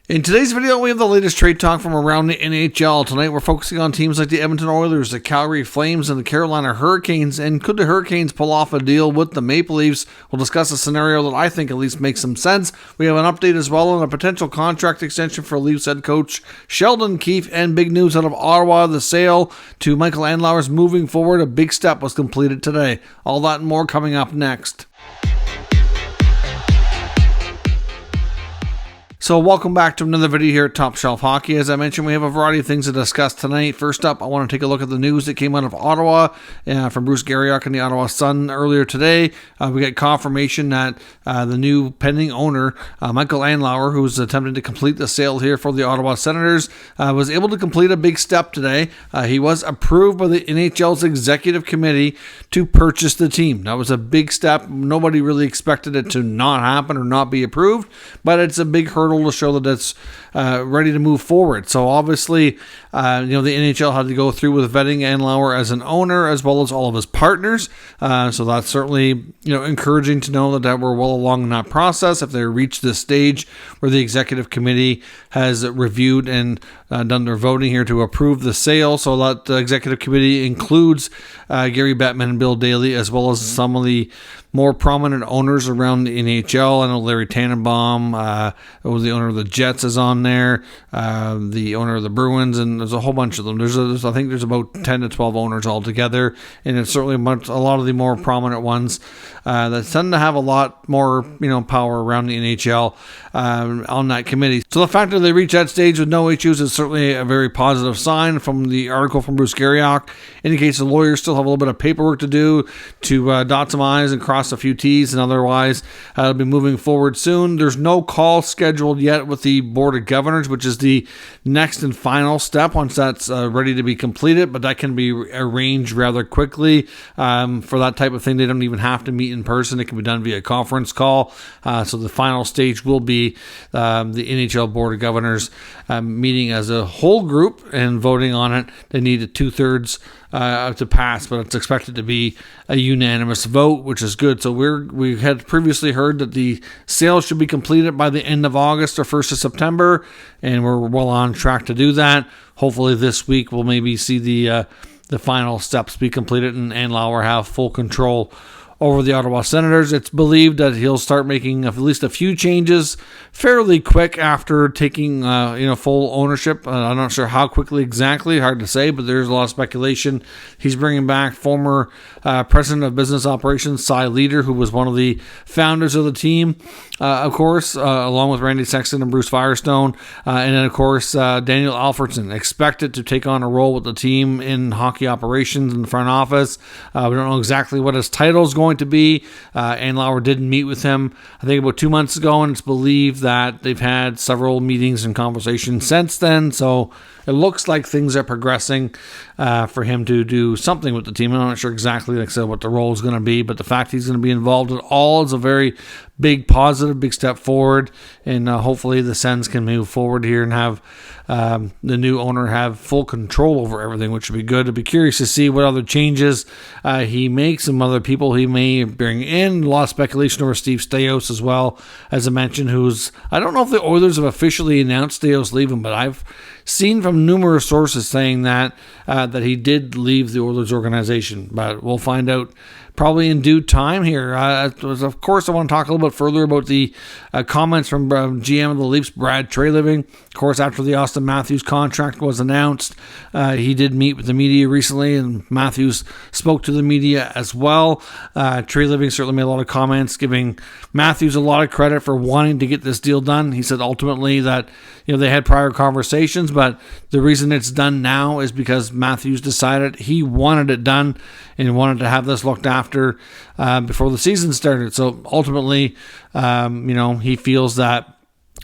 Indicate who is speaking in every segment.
Speaker 1: In today's video, we have the latest trade talk from around the NHL. Tonight, we're focusing on teams like the Edmonton Oilers, the Calgary Flames, and the Carolina Hurricanes. And could the Hurricanes pull off a deal with the Maple Leafs? We'll discuss a scenario that I think at least makes some sense. We have an update as well on a potential contract extension for Leafs head coach Sheldon Keefe, and big news out of Ottawa, the sale to Michael Andlauer's moving forward. A big step was completed today. All that and more coming up next. So welcome back to another video here at Top Shelf Hockey. As I mentioned, we have a variety of things to discuss tonight. First up, I want to take a look at the news that came out of Ottawa from Bruce Garriock and the Ottawa Sun earlier today. We got confirmation that the new pending owner, Michael Andlauer, who's attempting to complete the sale here for the Ottawa Senators, was able to complete a big step today. He was approved by the NHL's executive committee to purchase the team. That was a big step. Nobody really expected it to not happen or not be approved, but it's a big hurdle to show that it's ready to move forward. So obviously, the NHL had to go through with vetting Andlauer as an owner as well as all of his partners. So that's certainly encouraging to know that we're well along in that process. If they reach this stage where the executive committee has reviewed and done their voting here to approve the sale, so that the executive committee includes Gary Bettman and Bill Daly as well as some of the more prominent owners around the NHL. I know Larry Tannenbaum, the owner of the Jets, is on there, the owner of the Bruins, and there's a whole bunch of them. I think there's about 10 to 12 owners altogether, and it's certainly a lot of the more prominent ones that tend to have a lot more power around the NHL on that committee. So the fact that they reach that stage with no issues is certainly a very positive sign. From the article from Bruce Garriock, indicates the lawyers still have a little bit of paperwork to do to dot some I's and cross a few T's, and otherwise it'll be moving forward soon. There's no call scheduled yet with the Board of Governors, which is the next and final step once that's ready to be completed, but that can be arranged rather quickly. For that type of thing, they don't even have to meet in person. It can be done via conference call. So the final stage will be the NHL Board of Governors meeting as a whole group and voting on it. They need a 2/3 to pass, but it's expected to be a unanimous vote, which is good. So we had previously heard that the sale should be completed by the end of August or 1st of September, and we're well on track to do that. Hopefully this week we'll maybe see the final steps be completed and Andlauer have full control over the Ottawa Senators. It's believed that he'll start making at least a few changes fairly quick after taking full ownership. I'm not sure how quickly exactly, hard to say, but there's a lot of speculation. He's bringing back former president of business operations, Cy Leader, who was one of the founders of the team, of course, along with Randy Sexton and Bruce Firestone. And then, of course, Daniel Alfredson, expected to take on a role with the team in hockey operations in the front office. We don't know exactly what his title is going to be. Andlauer did meet with him, I think, about 2 months ago, and it's believed that they've had several meetings and conversations since then. So it looks like things are progressing for him to do something with the team. I'm not sure exactly, like I said, what the role is going to be, but the fact he's going to be involved at all is a very big positive, big step forward, and hopefully the Sens can move forward here and have the new owner have full control over everything, which would be good. I'd be curious to see what other changes he makes, some other people he may bring in. A lot of speculation over Steve Staios as well, as I mentioned, I don't know if the Oilers have officially announced Staios leaving, but I've seen from numerous sources saying that he did leave the Oilers organization, but we'll find out probably in due time here. Of course, I want to talk a little bit further about the comments from GM of the Leafs, Brad Treliving. Of course, after the Auston Matthews contract was announced, he did meet with the media recently, and Matthews spoke to the media as well. Treliving certainly made a lot of comments, giving Matthews a lot of credit for wanting to get this deal done. He said ultimately that they had prior conversations, but the reason it's done now is because Matthews decided he wanted it done and wanted to have this looked after before the season started. So ultimately, he feels that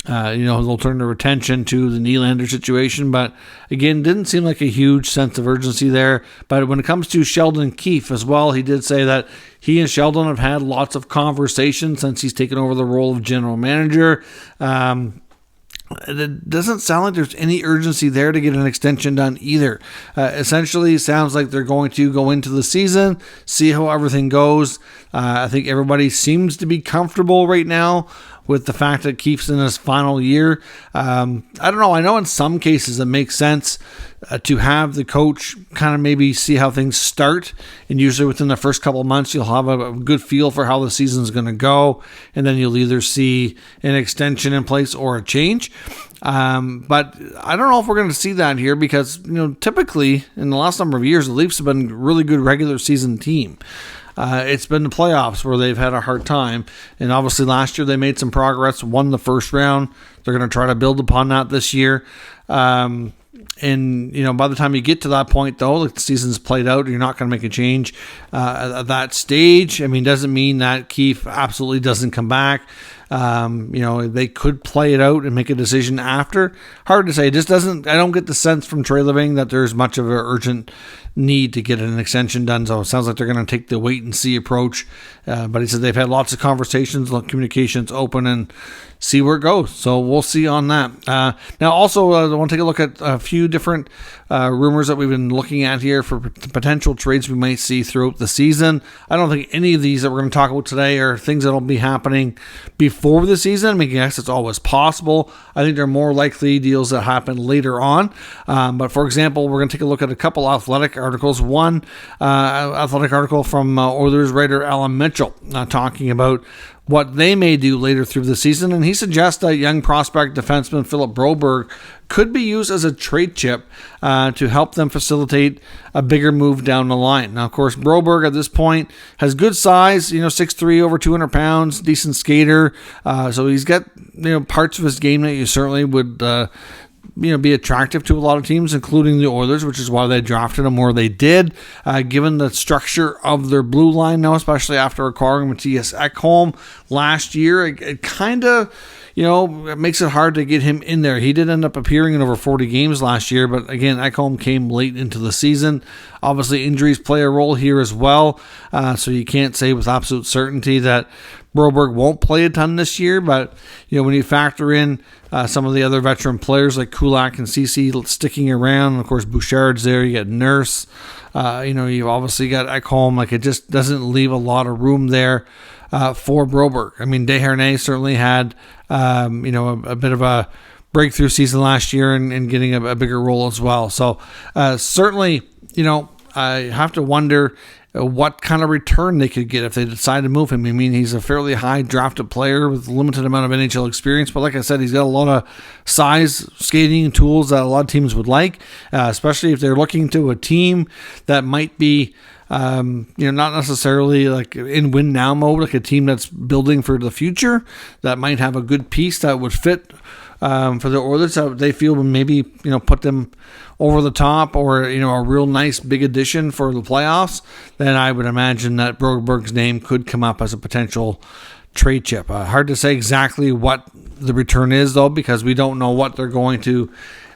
Speaker 1: they'll turn their attention to the Nylander situation, but again, didn't seem like a huge sense of urgency there. But when it comes to Sheldon Keefe as well, he did say that he and Sheldon have had lots of conversations since he's taken over the role of general manager. It doesn't sound like there's any urgency there to get an extension done either. Essentially, it sounds like they're going to go into the season, see how everything goes. I think everybody seems to be comfortable right now with the fact that Keefe's in his final year. I don't know. I know in some cases it makes sense to have the coach kind of maybe see how things start, and usually within the first couple of months you'll have a good feel for how the season's going to go, and then you'll either see an extension in place or a change. But I don't know if we're going to see that here because, typically in the last number of years, the Leafs have been a really good regular season team. It's been the playoffs where they've had a hard time. And obviously last year they made some progress, won the first round. They're going to try to build upon that this year. And, by the time you get to that point, though, the season's played out, you're not going to make a change at that stage. I mean, doesn't mean that Keefe absolutely doesn't come back. They could play it out and make a decision after. Hard to say. I don't get the sense from Treliving that there's much of an urgent need to get an extension done. So it sounds like they're going to take the wait and see approach. But he said they've had lots of conversations, communications open, and see where it goes. So we'll see on that. Now, also, I want to take a look at a few different rumors that we've been looking at here for potential trades we might see throughout the season. I don't think any of these that we're going to talk about today are things that will be happening before the season. I mean, yes, it's always possible. I think they're more likely deals that happen later on. But for example, we're going to take a look at a couple athletic articles. One athletic article from Oilers writer Alan Mitchell talking about what they may do later through the season, and he suggests that young prospect defenseman Philip Broberg could be used as a trade chip to help them facilitate a bigger move down the line. Now, of course, Broberg at this point has good size, 6'3", over 200 pounds, decent skater, so he's got parts of his game that you certainly would be attractive to a lot of teams, including the Oilers, which is why they drafted him where they did, given the structure of their blue line now, especially after acquiring Mattias Ekholm last year. It kind of, it makes it hard to get him in there. He did end up appearing in over 40 games last year, but again, Ekholm came late into the season. Obviously, injuries play a role here as well, so you can't say with absolute certainty that Broberg won't play a ton this year, but when you factor in some of the other veteran players like Kulak and CC sticking around, and of course Bouchard's there, you got Nurse, you've obviously got Ekholm, it just doesn't leave a lot of room there for Broberg. I mean, Desharnais certainly had a bit of a breakthrough season last year and getting a bigger role as well. So certainly, I have to wonder what kind of return they could get if they decide to move him. I mean, he's a fairly high drafted player with a limited amount of NHL experience, but like I said, he's got a lot of size, skating, and tools that a lot of teams would like, especially if they're looking to a team that might be not necessarily like in win now mode, like a team that's building for the future that might have a good piece that would fit for the Oilers that they feel would maybe put them over the top, or a real nice big addition for the playoffs. Then I would imagine that Broberg's name could come up as a potential trade chip. Hard to say exactly what the return is though, because we don't know what they're going to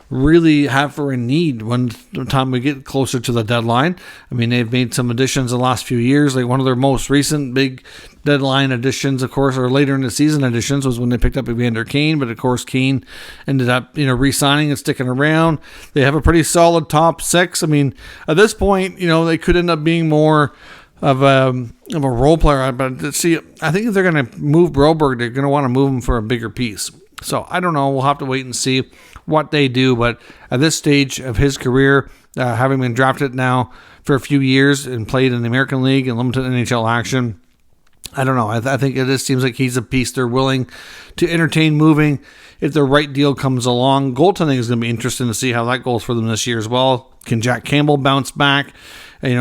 Speaker 1: really have for a need when the time we get closer to the deadline. I mean, they've made some additions the last few years. Like one of their most recent big deadline additions, of course, or later in the season additions, was when they picked up Evander Kane. But of course, Kane ended up, re-signing and sticking around. They have a pretty solid top six. I mean, at this point, they could end up being more of a role player. But see, I think if they're going to move Broberg, they're going to want to move him for a bigger piece. So I don't know. We'll have to wait and see what they do. But at this stage of his career, having been drafted now for a few years and played in the American League and limited NHL action, I don't know. I think it just seems like he's a piece they're willing to entertain moving if the right deal comes along. Goaltending is going to be interesting to see how that goes for them this year as well. Can Jack Campbell bounce back?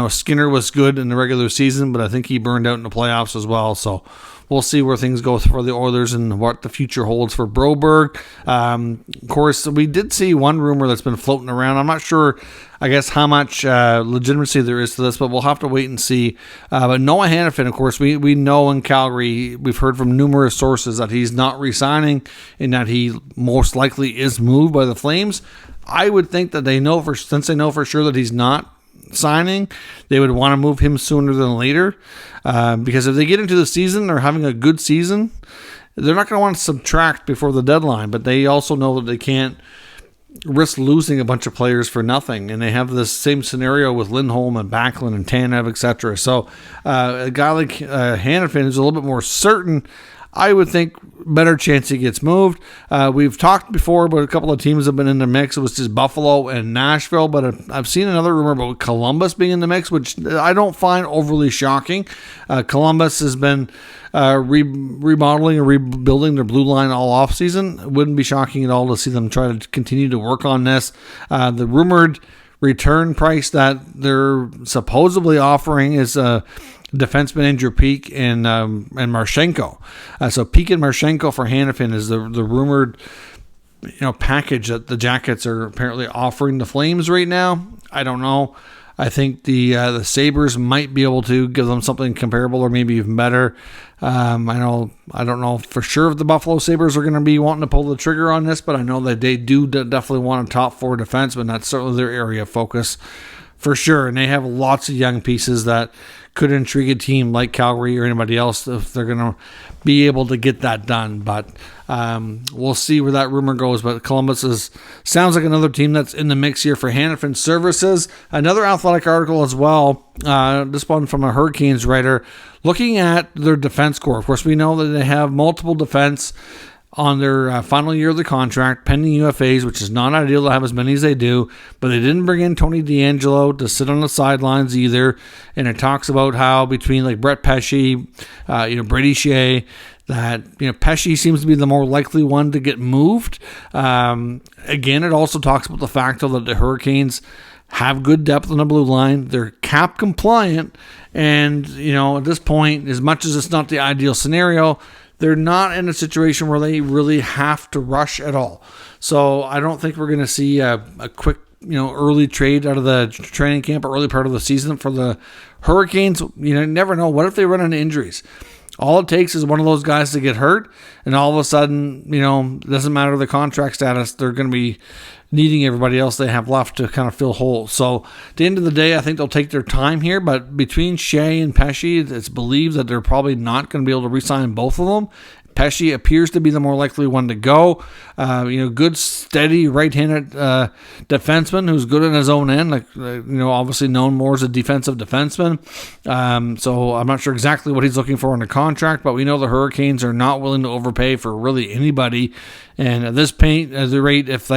Speaker 1: Skinner was good in the regular season, but I think he burned out in the playoffs as well. So we'll see where things go for the Oilers and what the future holds for Broberg. Of course, we did see one rumor that's been floating around. I'm not sure, I guess, how much legitimacy there is to this, but we'll have to wait and see. But Noah Hanifin, of course, we know in Calgary, we've heard from numerous sources that he's not re-signing and that he most likely is moved by the Flames. I would think that since they know for sure that he's not signing, they would want to move him sooner than later, because if they get into the season or having a good season, they're not going to want to subtract before the deadline, but they also know that they can't risk losing a bunch of players for nothing, and they have this same scenario with Lindholm and Backlund and Tanev, etc. So a guy like Hanifin is a little bit more certain. I would think better chance he gets moved. We've talked before about a couple of teams that have been in the mix. It was just Buffalo and Nashville, but I've seen another rumor about Columbus being in the mix, which I don't find overly shocking. Columbus has been remodeling and rebuilding their blue line all off season. It wouldn't be shocking at all to see them try to continue to work on this. The rumored return price that they're supposedly offering is defenseman Andrew Peeke and Marchenko. So Peeke and Marchenko for Hanifin is the rumored package that the Jackets are apparently offering the Flames right now. I don't know. I think the Sabres might be able to give them something comparable or maybe even better. I don't know for sure if the Buffalo Sabres are going to be wanting to pull the trigger on this, but I know that they do definitely want a top 4 defenseman. That's certainly their area of focus for sure. And they have lots of young pieces that could intrigue a team like Calgary or anybody else if they're going to be able to get that done. But we'll see where that rumor goes. But Columbus sounds like another team that's in the mix here for Hanifin services. Another Athletic article as well, this one from a Hurricanes writer, looking at their defense core. Of course, we know that they have multiple defense on their final year of the contract, pending UFAs, which is not ideal to have as many as they do, but they didn't bring in Tony DeAngelo to sit on the sidelines either, and it talks about how between like Brett Pesce, Brady Shea, that Pesce seems to be the more likely one to get moved. Again, it also talks about the fact that the Hurricanes have good depth on the blue line. They're cap compliant, and at this point, as much as it's not the ideal scenario, they're not in a situation where they really have to rush at all. So I don't think we're going to see a quick, early trade out of the training camp or early part of the season for the Hurricanes. You never know. What if they run into injuries? All it takes is one of those guys to get hurt, and all of a sudden, it doesn't matter the contract status. They're going to be needing everybody else they have left to kind of fill holes. So at the end of the day, I think they'll take their time here, but between Shea and Pesce, it's believed that they're probably not going to be able to re-sign both of them. Pesce appears to be the more likely one to go. Good, steady, right-handed defenseman who's good in his own end. Obviously known more as a defensive defenseman. So I'm not sure exactly what he's looking for in a contract, but we know the Hurricanes are not willing to overpay for really anybody. And at this point, at the rate, if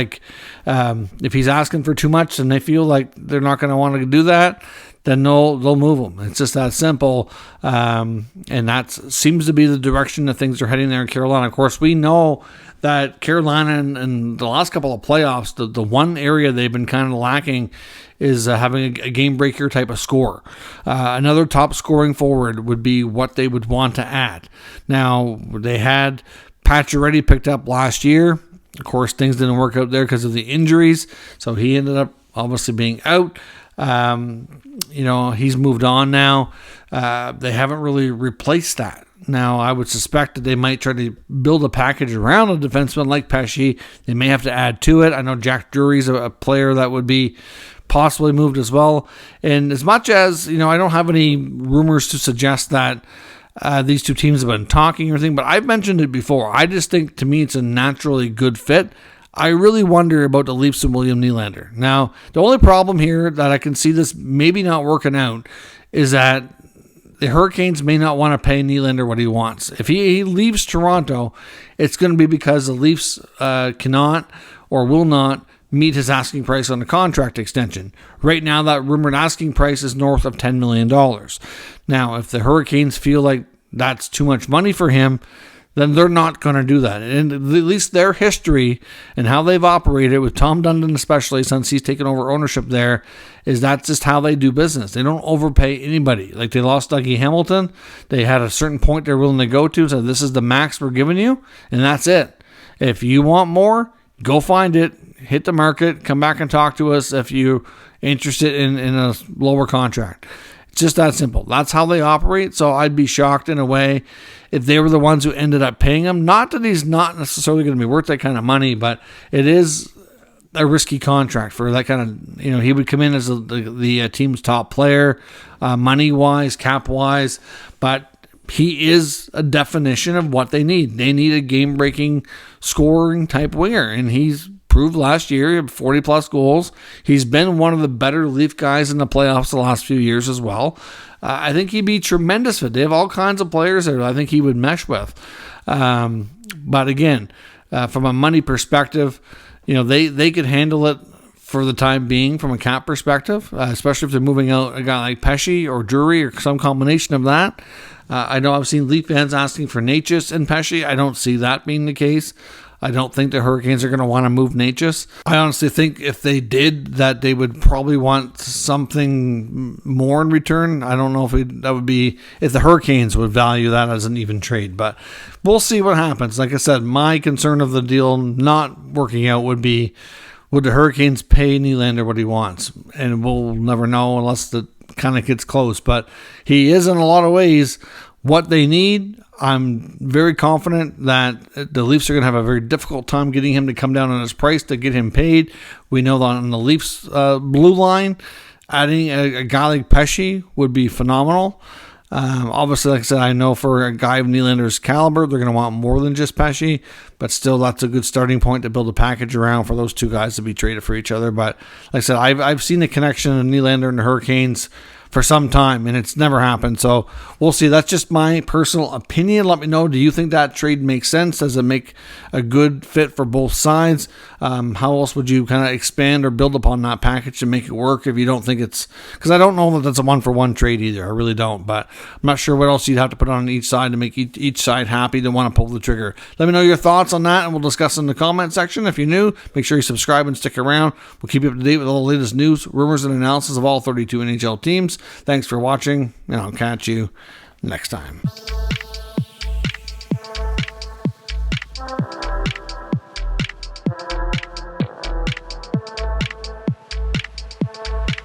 Speaker 1: he's asking for too much and they feel like they're not going to want to do that, then they'll move them. It's just that simple. And that seems to be the direction that things are heading there in Carolina. Of course, we know that Carolina in the last couple of playoffs, the one area they've been kind of lacking is having a game breaker type of score. Another top scoring forward would be what they would want to add. Now, they had Pacioretty picked up last year. Of course, things didn't work out there because of the injuries. So he ended up obviously being out. He's moved on now. They haven't really replaced that. Now, I would suspect that they might try to build a package around a defenseman like Pesce. They may have to add to it. I know Jack Drury's a player that would be possibly moved as well. And as much as, I don't have any rumors to suggest that these two teams have been talking or anything, but I've mentioned it before. I just think, to me, it's a naturally good fit. I really wonder about the Leafs and William Nylander. Now, the only problem here that I can see this maybe not working out is that the Hurricanes may not want to pay Nylander what he wants. If he leaves Toronto, it's going to be because the Leafs cannot or will not meet his asking price on the contract extension. Right now, that rumored asking price is north of $10 million. Now, if the Hurricanes feel like that's too much money for him, then they're not going to do that. And at least their history and how they've operated with Tom Dundon, especially since he's taken over ownership there, is that's just how they do business. They don't overpay anybody. Like they lost Dougie Hamilton. They had a certain point they're willing to go to. So this is the max we're giving you. And that's it. If you want more, go find it. Hit the market. Come back and talk to us if you're interested in a lower contract. It's just that simple. That's how they operate. So I'd be shocked in a way if they were the ones who ended up paying him. Not that he's not necessarily going to be worth that kind of money, but it is a risky contract for that kind of, he would come in as the team's top player, money-wise, cap-wise, but he is a definition of what they need. They need a game-breaking scoring type winger, and he's proved last year, he had 40-plus goals. He's been one of the better Leaf guys in the playoffs the last few years as well. I think he'd be tremendous fit. They have all kinds of players that I think he would mesh with. But again, from a money perspective, they could handle it for the time being from a cap perspective, especially if they're moving out a guy like Pesce or Drury or some combination of that. I know I've seen Leaf fans asking for Necas and Pesce. I don't see that being the case. I don't think the Hurricanes are going to want to move Necas. I honestly think if they did, that they would probably want something more in return. I don't know if that would be if the Hurricanes would value that as an even trade, but we'll see what happens. Like I said, my concern of the deal not working out would be, would the Hurricanes pay Nylander what he wants? And we'll never know unless the kind of gets close. But he is in a lot of ways what they need. I'm very confident that the Leafs are going to have a very difficult time getting him to come down on his price to get him paid. We know that on the Leafs blue line, adding a guy like Pesce would be phenomenal. Obviously, like I said, I know for a guy of Nylander's caliber, they're going to want more than just Pesce, but still, that's a good starting point to build a package around for those two guys to be traded for each other. But like I said, I've seen the connection of Nylander and the Hurricanes for some time, and it's never happened. So we'll see. That's just my personal opinion. Let me know. Do you think that trade makes sense? Does it make a good fit for both sides? How else would you kind of expand or build upon that package to make it work if you don't think it's... Because I don't know that that's a one-for-one trade either. I really don't. But I'm not sure what else you'd have to put on each side to make each side happy to want to pull the trigger. Let me know your thoughts on that, and we'll discuss in the comment section. If you're new, make sure you subscribe and stick around. We'll keep you up to date with all the latest news, rumors, and analysis of all 32 NHL teams. Thanks for watching, and I'll catch you next time.